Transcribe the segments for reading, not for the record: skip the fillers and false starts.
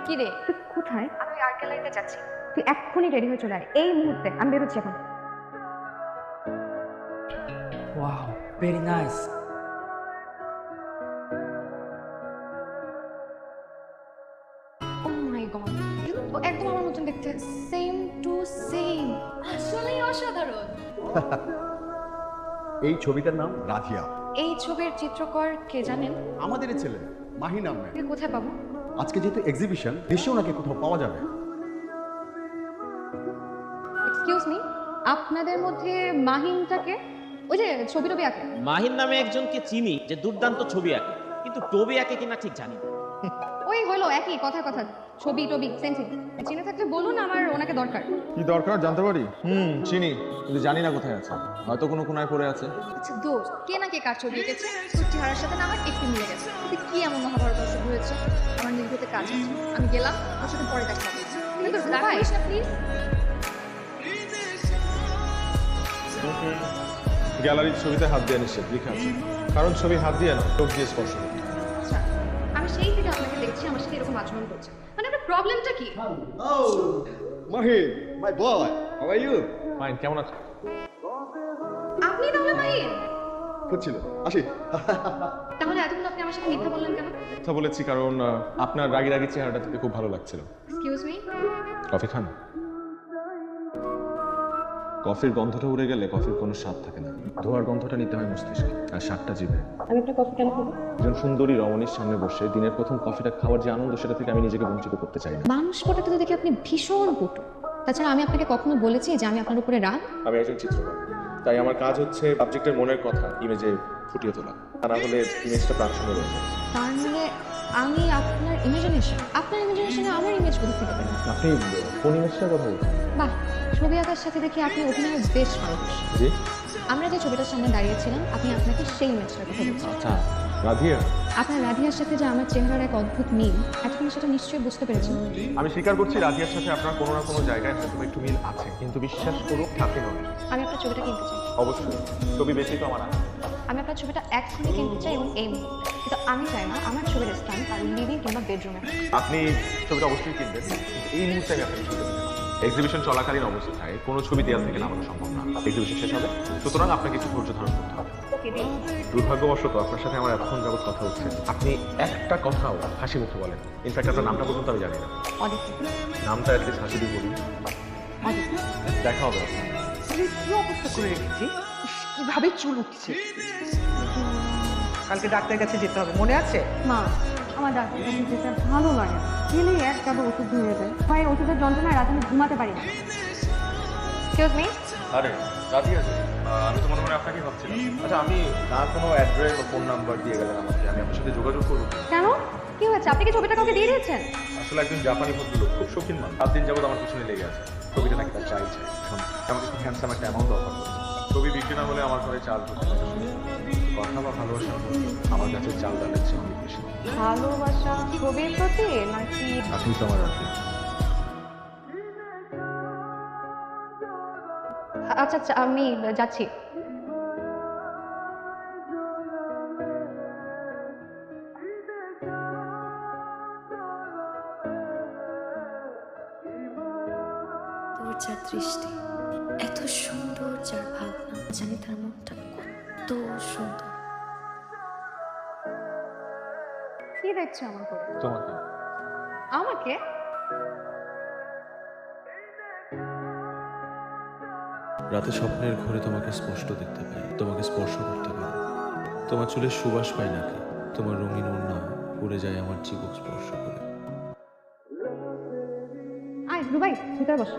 কি রে তুই কোথায়? আমি আর্ট গ্যালারিতে যাচ্ছি। তুই এক্ষুনি রেডি হয়ে চলে আয়, এই মুহূর্তে। আমি বেরোচ্ছি এখন। Wow, very nice. Oh my god, ও একদম আমার মতন দেখতে, সেম টু সেম। আসলেই অসাধারণ। এই ছবিটার নাম রাধিয়া। এই ছবির চিত্রকর কে জানেন? আমাদের ছেলে মাহি নামে। একে কোথায় পাবো? আজকে যেহেতু এক্সিবিশন, নিশ্চয়ই ওনাকে কোথাও পাওয়া যাবে। এক্সকিউজ মি, আপনাদের মধ্যে মাহিনটাকে ওই যে ছবি টবি আঁকে? মাহিন নামে একজনকে চিনি যে দুর্দান্ত ছবি আঁকে, কিন্তু টবি আঁকে কিনা ঠিক জানি না। ওই হলো একই কথা কথা, ছবি টবি সেম থিং। চিনে থাকলে বলুন, আমার ওনাকে দরকার। কি দরকার জানতে পারি? চিনি, কিন্তু জানি না কোথায় আছে। হয়তো কোনো কোনায় পড়ে আছে। আচ্ছা দোস্ত, কে না কে কার ছবি এঁকেছে, তোর চেহারার সাথে না আমার একটু মিলে গেছে। কিন্তু কি এমন মহাভারত শুরু হয়েছে? আমার নির্ঘাতে কাজ আছে, আমি গেলাম, ওর সাথে পরে দেখা হবে। কিন্তু রাগ করিস না প্লিজ। গ্যালারির ছবিতে হাত দিয়ে নিষেধ লেখা আছে, কারণ ছবি হাত দিয়ে না, চোখ দিয়ে স্পর্শ করতে। আচ্ছা, আমি সেই থেকে আপনাকে দেখছি আমার সাথে এরকম আচরণ করছে, মানে আপনার প্রবলেমটা কি? Oh, Mahi, my boy. How are you? Fine, কেমন আছো? আপনি তাহলে মাহিন? হচ্ছিল। আসি। তাহলে এতক্ষণ আপনি আমার সাথে মিথ্যা বললেন কেন? কথা বলেছি কারণ আপনার রাগি রাগি চেহারাটা থেকে খুব ভালো লাগছিল। এক্সকিউজ মি, কফি খান? কফির গন্ধটা উড়ে গেলে কফির কোনো স্বাদ থাকে না। ধোয়ার গন্ধটা নিতে হয় মস্তিষ্কে, আর স্বাদটা জিভে। আমি আপনার কফি কেন খাবো? একজন সুন্দরী রমণীর সামনে বসে দিনের প্রথম কফিটা খাওয়ার যে আনন্দ, সেটা থেকে আমি নিজেকে বঞ্চিত করতে চাই না। মানুষ পটাতে তো দেখি আপনি ভীষণ পটু। তাছাড়া আমি আপনাকে কখনো বলেছি যে আমি আপনার উপরে রাগ? আমি একজন চিত্রকর, তাই আমার কাজ হচ্ছে সাবজেক্টের মনের কথা ইমেজে ফুটিয়ে তোলা, তা না হলে ইমেজটা প্রাণশূন্য রয়ে যায়। তার মানে আমি আপনার ইমাজিনেশনে আমার ইমেজ কোথা থেকে পেলেন? আপনি কোন ইমেজটার কথা বলছেন? বাহ, ছবি আঁকার সাথে দেখি আপনি অভিনয়ে বেশ পারদর্শী। জি, আমরা যে ছবিটার সামনে দাঁড়িয়েছিলাম, আপনি আপনাকে সেই ইমেজটার কথা বলছেন। আচ্ছা, রাধিয়া। আপনার রাধিয়ার সাথে যে আমার চেহারার এক অদ্ভুত মিল, এখন সেটা নিশ্চয়ই বুঝতে পেরেছেন। আমি স্বীকার করছি রাধিয়ার সাথে আপনার কোনো না কোনো জায়গায় হয়তো একটু মিল আছে, কিন্তু বিশ্বাস করুন থাকে নয়। আমি আপনার ছবিটা কিনতে চাই। অবশ্যই, ছবি বেশি তো আমার আছে। আমি আপনার ছবিটা এখনই কিনতে চাই, এবং এই মুহূর্তে। কিন্তু আমি চাই না আমার ছবির স্থান তার লিভিং কিংবা বেডরুমে। আপনি ছবিটা অবশ্যই কিনবেন, কিন্তু এই মুহূর্তে আমি আপনাকে ছবি দেবো না। এক্সিবিশন চলাকালীন অবস্থায় কোনো ছবি দেওয়াল থেকে নামানো সম্ভব না। এক্সিবিশন শেষ হবে, সুতরাং আপনাকে কিছু ধৈর্য ধারণ করতে হবে। ওকে দিন। দুর্ভাগ্যবশত আপনার সাথে আমার এতক্ষণ যাবত কথা হচ্ছে, আপনি একটা কথাও হাসি মুখে বলেন। ইনফ্যাক্ট আপনার নামটা পর্যন্ত আমি জানি না। অদিতি। নামটা অ্যাটলিস্ট হাসি দিয়ে বলুন। অদিতি। দেখা হবে। আরে কি অবস্থা করে রেখেছি, কিভাবে চুল উঠছে। কালকে ডাক্তারের কাছে যেতে হবে, মনে আছে? মা, আমার ডাক্তার কাছে যেতে ভালো লাগে না। গেলেই এক গাদা ওষুধ ধরে যায়। ভাই, ওষুধের যন্ত্রণায় রাতে আমি ঘুমাতে পারি না। এক্সকিউজ মি, আরে রাধিয়া জি, আমি তো মনে মনে আপনাকেই ভাবছিলাম। আচ্ছা, আমি না কোনো অ্যাড্রেস বা ফোন নাম্বার দিয়ে গেলেন আমাকে, আমি আপনার সাথে যোগাযোগ করবো। কেন? কি হয়েছে? আপনি কি ছবিটা কাউকে দিয়ে দিয়েছেন? আসলে একজন জাপানি ভদ্রলোক, খুব শৌখিন মানুষ, 7 দিন যাবত আমার পিছনে লেগে আছে। ছবিটা নাকি তার চাই আমাকে খুব হ্যান্ডসাম একটা অ্যামাউন্ট অফার করেছে। ছবি বিক্রি না হলে আমার ঘরে চাল ঢুকে না। কথা বা ভালোবাসার মধ্যে আমার কাছে চাল ডালের চেয়ে অনেক বেশি। ভালোবাসা ছবির প্রতি নাকি? আপনি তো আমার রাখবেন। আচ্ছা আচ্ছা, আমি যাচ্ছি। তোর যার দৃষ্টি এত সুন্দর, যার ভাবনা জানি তার মনটা কত সুন্দর। কি দেখছো আমার করে? তোমাকে আমাকে? রাতে স্বপ্নের ঘরে তোমাকে স্পষ্ট দেখতে পাই, তোমাকে স্পর্শ করতে পারি। তোমার চুলের সুবাস পাই নাকি, তোমার রঙিন ওড়না উড়ে যায় আমার চিবুক স্পর্শ করে। আয় রুবাই, ভিতরে বস।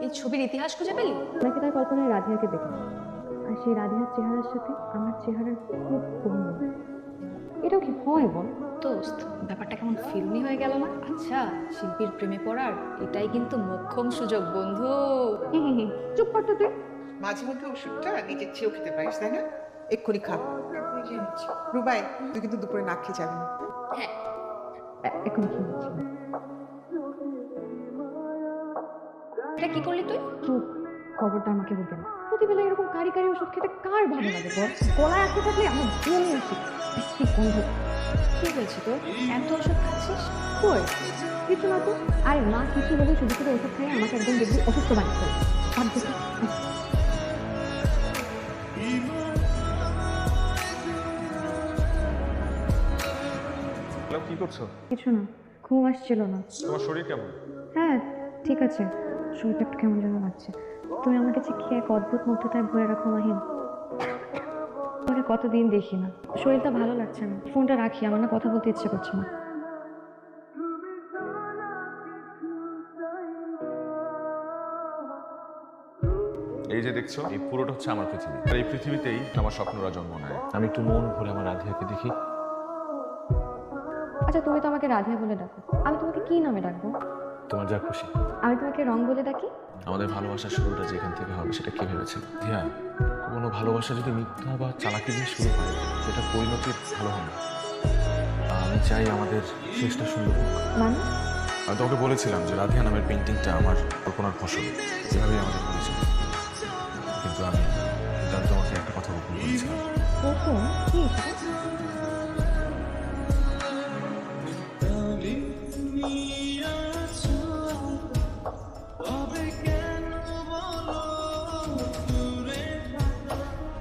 এই ছবির ইতিহাস খুঁজে পেলি? নাকি তার কল্পনায় রাধিয়াকে দেখে, আর সেই রাধিয়ার চেহারার সাথে আমার চেহারার খুব বন্ধু। এটাও কি হয় বল? দোস্ত, ব্যাপারটা কেমন ফিল্মি হয়ে গেল না? আচ্ছা, শিল্পীর প্রেমে পড়ার এটাই কিন্তু মোক্ষম সুযোগ বন্ধু। চুপ কর তো তুই। মাঝে মধ্যে ওষুধটা নিজের চেয়েও খেতে পারিস, তাই না? এক্ষুনি খা। রুবাই, তুই কিন্তু দুপুরে না খেয়ে যাবি না। হ্যাঁ, এখন কি হচ্ছে? এটা কি করলি তুই? চুপ, খবরটা আমাকে বলতে না। প্রতিবেলা এরকম কারি কারি ওষুধ খেতে কার ভালো লাগে বল? গলায় আসতে থাকলে আমার বমি আসে, বিশ্রী গন্ধ। কি হয়েছে তোর? এত ওষুধ খাচ্ছিস? কই কিছু না তো। আরে মা কিছু বলে শুধু শুধু ওষুধ খাই আমাকে একদম দেখবি অসুস্থ বানিয়ে ফেলে। ভাব দেখি। হ্যালো, কি করছো? কিছু না, ঘুম আসছিল না। তোমার শরীর কেমন? হ্যাঁ ঠিক আছে, শরীরটা একটু কেমন যেন লাগছে। তুমি আমাকে যে কি এক অদ্ভুত মুগ্ধতায় ভরে রাখো মাহিন। তোমাকে কতদিন দেখি না, শরীরটা ভালো লাগছে না। ফোনটা রাখি, আমার না কথা বলতে ইচ্ছে করছে না। এই যে দেখছো, এই পুরোটা হচ্ছে আমার পৃথিবী, আর এই পৃথিবীতেই আমার স্বপ্নরা জন্ম নেয়। আমি একটু মন ভরে আমার রাধিয়াকে দেখি। আচ্ছা তুমি তো আমাকে রাধিয়া বলে ডাকো, আমি তোমাকে কি নামে ডাকবো? তোমার যা খুশি। আমি তোমাকে রং বলে ডাকি? আমাদের ভালোবাসার শুরুটা যেখান থেকে হবে সেটা কে ভেবেছিল? ধিয়া, কোনো ভালোবাসা যদি মিথ্যা বা চালাকি দিয়ে শুরু হয় সেটা পরিণতি ভালো হয় না। আমি চাই আমাদের শেষটা সুন্দর হোক। মানে? আমি তোমাকে বলেছিলাম যে রাধিয়া নামের পেন্টিংটা আমার কল্পনার ফসল, যেভাবেই আমাদের পরিচয়। কিন্তু আমি তোমাকে একটা কথা বলেছিলাম। প্রথম কি সেটা?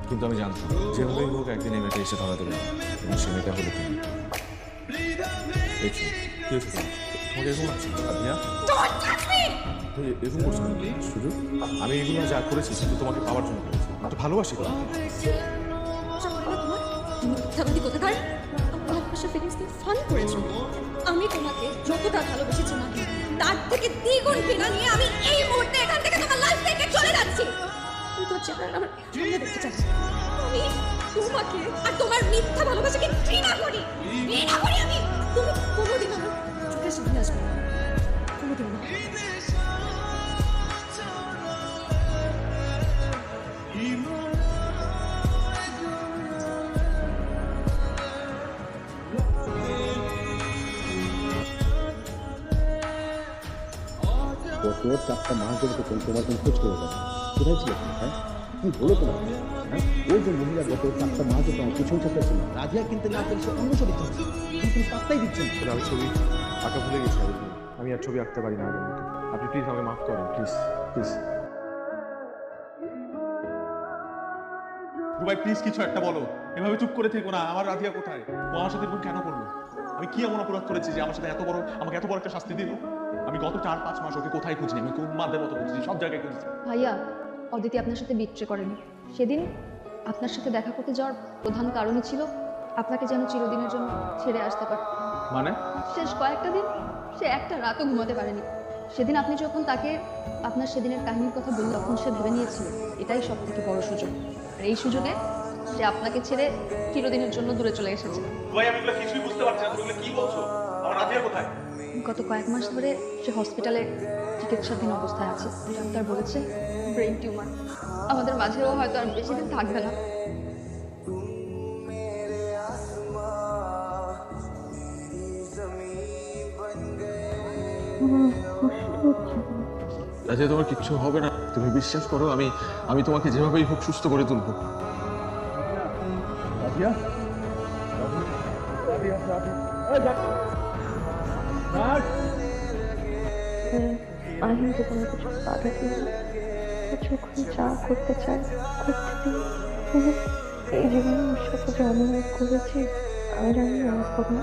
কিন্তু আমি জানতাম যেভাবেই হোক একদিন এই মেয়েটা এসে ধরা দেবে, এবং সে মেয়েটা হলে তুমি। এই কি হয়েছে তোমাকে এরকম লাগছে রাধিয়া? এরকম করছো শুধু? আমি এগুলো যা করেছি কিন্তু তোমাকে পাওয়ার জন্য করেছি, আমি তো ভালোবাসি তোমাকে। মিথ্যাবাদী কোথাকার! ভালোবাসা ফিলিংস দিয়ে ফান করেছো। আমি তোমাকে যতটা ভালোবেসেছি না তার থেকে দ্বিগুণ ঘৃণা নিয়ে আমি এই মুহূর্তে এখান থেকে তোমার লাইফ থেকে চলে যাচ্ছি। আমি তোর চেহারা আমার সামনে দেখতে চাই। আমি তোমাকে আর তোমার মিথ্যা ভালোবাসাকে ঘৃণা করি। ঘৃণা করি আমি। তুমি কোনোদিন আমার চোখের সামনে আসবে না, কোনোদিন না। গত 4টা মাস ধরে তো তোমার কোনো খোঁজ করে যাবে। কোথায় ছিল তুমি? হ্যাঁ কি হলো তোমার? হ্যাঁ ওই যে মহিলা গত 4টা মাস ধরে তোমার পিছন চাপতে ছিল, রাজিয়া কিনতে না পেরে সে অন্য ছবি তুলছে, কিন্তু তুমি পাত্তাই দিচ্ছেন না। আমি ছবি আঁকা ভুলে গেছি, আমি আর ছবি আঁকতে পারি না আগের মতো। আপনি প্লিজ আমাকে মাফ করেন, প্লিজ প্লিজ। রুবাই প্লিজ কিছু একটা বলো, এভাবে চুপ করে থেকো না। আমার রাধিয়া কোথায়? ও আমার সাথে এরকম কেন করলো? আমি কি এমন অপরাধ করেছি যে আমার সাথে আমাকে এত বড় একটা শাস্তি দিল? আমি গত 4-5 মাস ওকে কোথায় খুঁজিনি, আমি কোন মাদের মতো খুঁজছি, সব জায়গায় খুঁজছি। ভাইয়া, অদিতি আপনার সাথে বিট্রে করেনি। সেদিন আপনার সাথে দেখা করতে যাওয়ার প্রধান কারণই ছিল আপনাকে যেন চিরদিনের জন্য ছেড়ে আসতে পারে। মানে? শেষ কয়েকটা দিন সে একটা রাতও ঘুমাতে পারেনি। সেদিন আপনি যখন তাকে আপনার সেদিনের কাহিনীর কথা বললেন তখন সে ভেবে নিয়েছিল এটাই সব থেকে বড় সুযোগ, আর এই সুযোগে সে আপনাকে ছেড়ে চিরদিনের জন্য দূরে চলে এসেছে। ভাই আমি এগুলো কিছুই বুঝতে পারছি না, তুমি কি বলছো? আমার রাধিয়া কোথায়? গত কয়েক মাস ধরে সে হসপিটালে চিকিৎসাধীন অবস্থায় আছে। ডাক্তার বলেছে ব্রেন টিউমার। আমাদের মাঝেও হয়তো আর বেশি দিন থাকবে না। রাজিয়া তোমার কিচ্ছু হবে না, তুমি বিশ্বাস করো। আমি তোমাকে যেভাবেই হোক সুস্থ করে তুলবো। রাজিয়া আমি তো কোনো কিছু বাধা দিই না, যখন যা করতে চাই করতে দিই। এই জীবনে ওর সাথে যে অনুভব করেছি আমি জানি না আমার কখন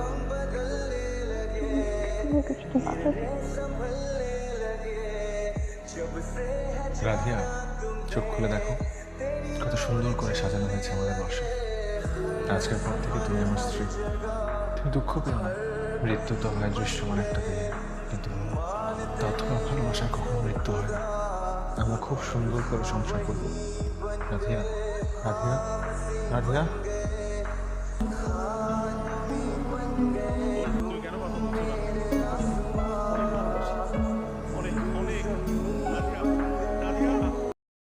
কিছুতে বাধা দিই। রাধিয়া, চোখ খুলে দেখো কত সুন্দর করে সাজানো হয়েছে আমাদের বাসা। আজকের পর থেকে তুমি আমার স্ত্রী। তুমি দুঃখ পেও না, মৃত্যু তো হয় দৃশ্যমান একটা দিনে, কিন্তু ততটা ভালোবাসার কখনো মৃত্যু হয় না। আমরা খুব সুন্দর করে সংসার করবো। রাধিয়া, রাধিয়া, রাধিয়া।